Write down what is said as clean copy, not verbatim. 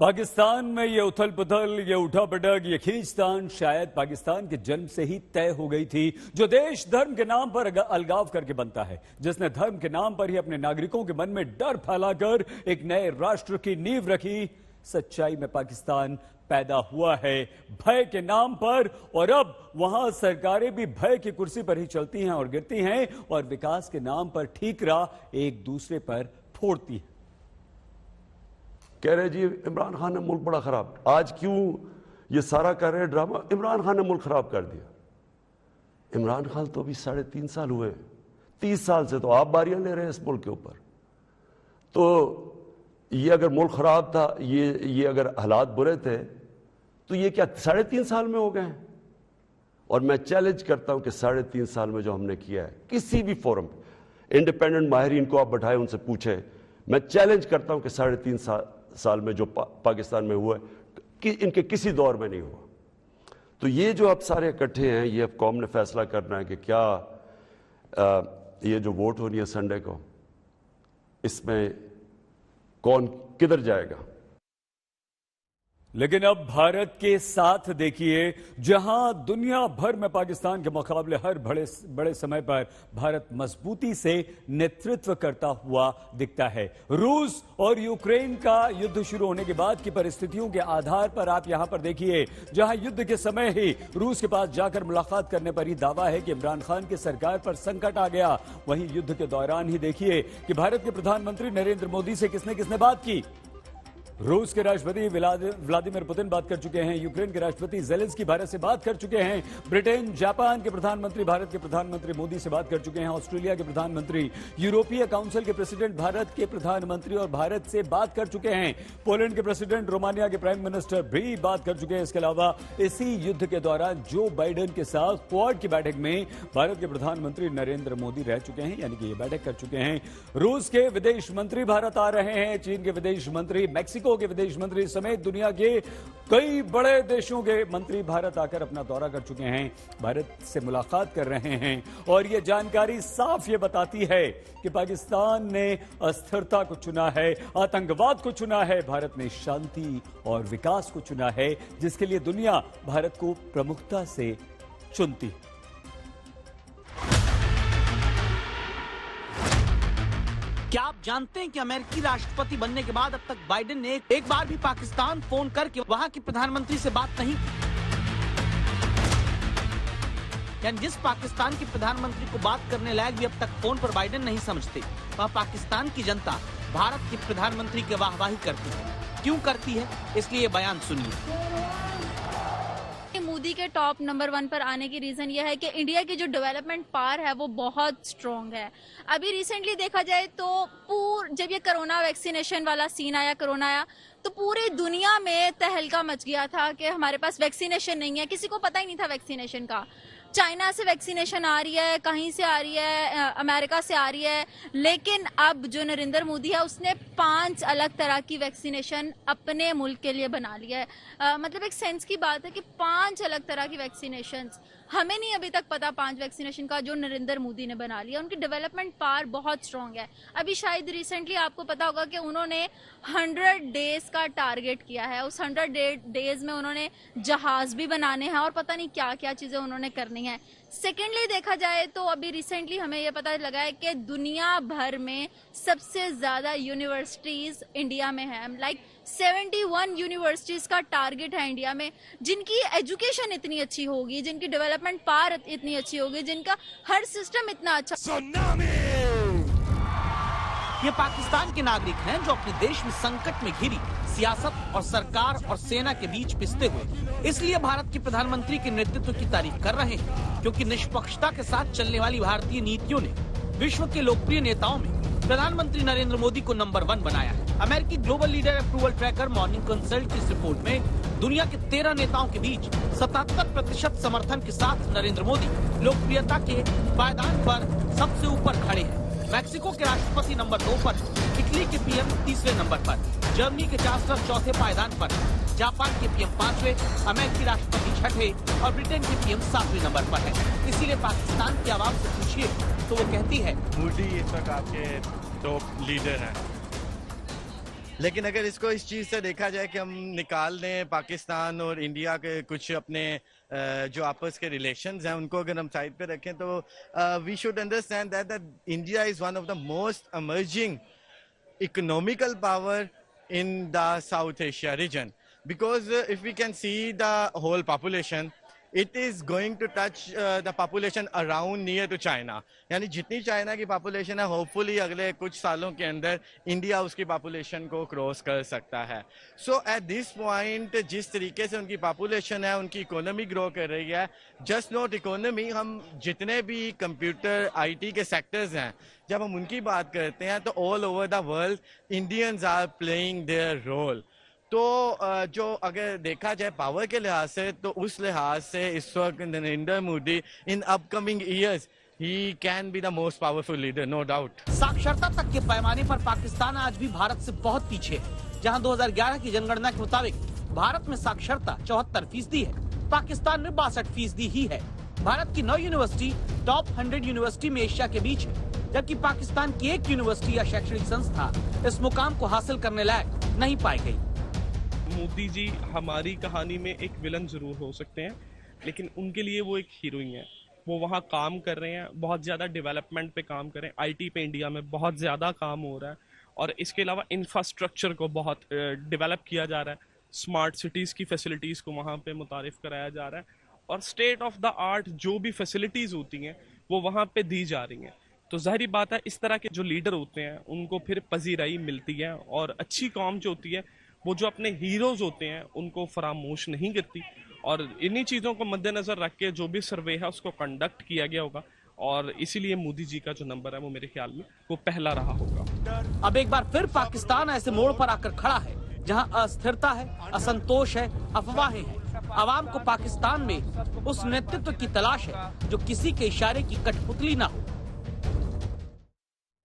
पाकिस्तान में ये उथल पुथल, ये उठा पटक, ये खींचतान शायद पाकिस्तान के जन्म से ही तय हो गई थी। जो देश धर्म के नाम पर अलगाव करके बनता है, जिसने धर्म के नाम पर ही अपने नागरिकों के मन में डर फैलाकर एक नए राष्ट्र की नींव रखी। सच्चाई में पाकिस्तान पैदा हुआ है भय के नाम पर, और अब वहां सरकारें भी भय की कुर्सी पर ही चलती हैं और गिरती हैं, और विकास के नाम पर ठीकरा एक दूसरे पर फोड़ती है। कह रहे जी इमरान खान ने मुल्क बड़ा खराब, आज क्यों ये सारा कर रहे ड्रामा? इमरान खान ने मुल्क खराब कर दिया। इमरान खान तो अभी 3.5 साल हुए, 30 साल से तो आप बारियां ले रहे हैं इस मुल्क के ऊपर। तो ये अगर मुल्क खराब था, ये अगर हालात बुरे थे, तो ये क्या 3.5 साल में हो गए हैं? और मैं चैलेंज करता हूं कि 3.5 साल में जो हमने किया है, किसी भी फोरम पे इंडिपेंडेंट माहिरीन को आप बैठाए, उनसे पूछे, मैं चैलेंज करता हूं कि 3.5 साल में जो पाकिस्तान में हुआ है कि इनके किसी दौर में नहीं हुआ। तो ये जो अब सारे इकट्ठे हैं, ये अब कौम ने फैसला करना है कि क्या ये जो वोट हो रही है संडे को, इसमें कौन किधर जाएगा। लेकिन अब भारत के साथ देखिए, जहां दुनिया भर में पाकिस्तान के मुकाबले हर बड़े समय पर भारत मजबूती से नेतृत्व करता हुआ दिखता है। रूस और यूक्रेन का युद्ध शुरू होने के बाद की परिस्थितियों के आधार पर आप यहां पर देखिए, जहां युद्ध के समय ही रूस के पास जाकर मुलाकात करने पर ही दावा है कि इमरान खान की सरकार पर संकट आ गया, वहीं युद्ध के दौरान ही देखिए कि भारत के प्रधानमंत्री नरेंद्र मोदी से किसने किसने बात की। रूस के राष्ट्रपति व्लादिमीर पुतिन बात कर चुके हैं, यूक्रेन के राष्ट्रपति जेलेंस्की भारत से बात कर चुके हैं, ब्रिटेन जापान के प्रधानमंत्री भारत के प्रधानमंत्री मोदी से बात कर चुके हैं, ऑस्ट्रेलिया के प्रधानमंत्री, यूरोपीय काउंसिल के प्रेसिडेंट भारत के प्रधानमंत्री और भारत से बात कर चुके हैं, पोलैंड के प्रेसिडेंट, रोमानिया के प्राइम मिनिस्टर भी बात कर चुके हैं। इसके अलावा इसी युद्ध के दौरान जो बाइडेन के साथ क्वाड की बैठक में भारत के प्रधानमंत्री नरेंद्र मोदी रह चुके हैं, यानी कि ये बैठक कर चुके हैं। रूस के विदेश मंत्री भारत आ रहे हैं, चीन के विदेश मंत्री, मैक्सिको के विदेश मंत्री समेत दुनिया के कई बड़े देशों के मंत्री भारत आकर अपना दौरा कर चुके हैं, भारत से मुलाकात कर रहे हैं। और यह जानकारी साफ ये बताती है कि पाकिस्तान ने अस्थिरता को चुना है, आतंकवाद को चुना है, भारत ने शांति और विकास को चुना है, जिसके लिए दुनिया भारत को प्रमुखता से चुनती है। क्या आप जानते हैं कि अमेरिकी राष्ट्रपति बनने के बाद अब तक बाइडेन ने एक बार भी पाकिस्तान फोन करके वहां के प्रधानमंत्री से बात नहीं की? यानी जिस पाकिस्तान के प्रधानमंत्री को बात करने लायक भी अब तक फोन पर बाइडेन नहीं समझते, वह पाकिस्तान की जनता भारत के प्रधानमंत्री की वाहवाही करती है। क्यों करती है, इसलिए ये बयान सुनिए। मोदी के टॉप नंबर 1 पर आने की रीजन यह है कि इंडिया की जो डेवलपमेंट पावर है वो बहुत स्ट्रांग है। अभी रिसेंटली देखा जाए तो जब ये कोरोना वैक्सीनेशन वाला सीन आया, कोरोना आया, तो पूरी दुनिया में तहलका मच गया था कि हमारे पास वैक्सीनेशन नहीं है। किसी को पता ही नहीं था वैक्सीनेशन का। चाइना से वैक्सीनेशन आ रही है, कहीं से आ रही है, अमेरिका से आ रही है, लेकिन अब जो नरेंद्र मोदी है उसने 5 अलग तरह की वैक्सीनेशन अपने मुल्क के लिए बना लिया है। मतलब एक सेंस की बात है कि 5 अलग तरह की वैक्सीनेशन, हमें नहीं अभी तक पता 5 वैक्सीनेशन का जो नरेंद्र मोदी ने बना लिया। उनकी डेवलपमेंट पावर बहुत स्ट्रांग है। अभी शायद रिसेंटली आपको पता होगा कि उन्होंने 100 डेज का टारगेट किया है। उस 100 डेज में उन्होंने जहाज भी बनाने हैं और पता नहीं क्या क्या चीजें उन्होंने करनी है। सेकेंडली देखा जाए तो अभी रिसेंटली हमें यह पता लगा है कि दुनिया भर में सबसे ज्यादा यूनिवर्सिटीज इंडिया में है। लाइक 71 यूनिवर्सिटीज का टारगेट है इंडिया में, जिनकी एजुकेशन इतनी अच्छी होगी, जिनकी डेवलपमेंट पावर इतनी अच्छी होगी, जिनका हर सिस्टम इतना अच्छा। ये पाकिस्तान के नागरिक हैं जो अपने देश में संकट में घिरी सियासत और सरकार और सेना के बीच पिसते हुए इसलिए भारत के प्रधानमंत्री के नेतृत्व की तारीफ कर रहे हैं, क्योंकि निष्पक्षता के साथ चलने वाली भारतीय नीतियों ने विश्व के लोकप्रिय नेताओं में प्रधानमंत्री नरेंद्र मोदी को नंबर 1 बनाया है। अमेरिकी global leader approval tracker morning consult की इस रिपोर्ट में दुनिया के 13 नेताओं के बीच 77% समर्थन के साथ नरेंद्र मोदी लोकप्रियता के पायदान पर सबसे ऊपर खड़े हैं। मैक्सिको के राष्ट्रपति नंबर 2 पर, इटली के पीएम तीसरे नंबर पर, जर्मनी के चांसलर चौथे पायदान पर, जापान के पीएम 5वें, अमेरिकी राष्ट्रपति 6ठे और ब्रिटेन के पीएम 7वें नंबर पर है। इसीलिए पाकिस्तान की आवाम से पूछिए तो वो कहती है, मोदी इस वक्त आपके टॉप लीडर हैं। लेकिन अगर इसको इस चीज़ से देखा जाए कि हम निकाल दें पाकिस्तान और इंडिया के कुछ अपने जो आपस के रिलेशंस हैं उनको अगर हम साइड पे रखें तो we should understand that India is one of the most emerging economical power in the South Asia region, because if we can see the whole population, it is going to touch the population around near to China. यानी जितनी China की population है hopefully अगले कुछ सालों के अंदर India उसकी पॉपुलेशन को क्रॉस कर सकता है. सो एट दिस पॉइंट जिस तरीके से उनकी पॉपुलेशन है, उनकी इकोनॉमी ग्रो कर रही है, जस्ट नॉट इकोनॉमी, हम जितने भी कंप्यूटर IT के सेक्टर्स हैं जब हम उनकी बात करते हैं तो all over the world Indians are playing their role. तो जो अगर देखा जाए पावर के लिहाज से तो उस लिहाज से इस वक्त Narendra Modi in upcoming years he can be the most powerful leader, no doubt. साक्षरता तक के पैमाने पर पाकिस्तान आज भी भारत से बहुत पीछे है. जहां 2011 की जनगणना के मुताबिक भारत में साक्षरता 74% है, पाकिस्तान में 62% ही है. भारत की 9 यूनिवर्सिटी टॉप 100 यूनिवर्सिटी में एशिया के बीच है, जबकि पाकिस्तान की एक यूनिवर्सिटी या शैक्षणिक संस्था इस मुकाम को हासिल करने लायक नहीं पाई गई. मोदी जी हमारी कहानी में एक विलन जरूर हो सकते हैं, लेकिन उनके लिए वो एक हीरो ही हैं. वो वहाँ काम कर रहे हैं, बहुत ज़्यादा डेवलपमेंट पे काम कर रहे हैं. IT पे इंडिया में बहुत ज़्यादा काम हो रहा है और इसके अलावा इंफ्रास्ट्रक्चर को बहुत डेवलप किया जा रहा है. स्मार्ट सिटीज़ की फैसिलिटीज़ को वहाँ पे मुतारिफ कराया जा रहा है और स्टेट ऑफ द आर्ट जो भी फैसिलिटीज़ होती हैं वो वहाँ पे दी जा रही हैं. तो ज़ाहिर बात है इस तरह के जो लीडर होते हैं उनको फिर पजीराई मिलती है और अच्छी कौम जो होती है वो जो अपने हीरोज होते हैं उनको फरामोश नहीं करती. और इन्हीं चीज़ों को मद्देनज़र रख के जो भी सर्वे है उसको कंडक्ट किया गया होगा और इसीलिए मोदी जी का जो नंबर है वो मेरे ख्याल में वो पहला रहा होगा. अब एक बार फिर पाकिस्तान ऐसे मोड़ पर आकर खड़ा है जहां अस्थिरता है, असंतोष है, अफवाहें हैं. आवाम को पाकिस्तान में उस नेतृत्व की तलाश है जो किसी के इशारे की कठपुतली ना हो.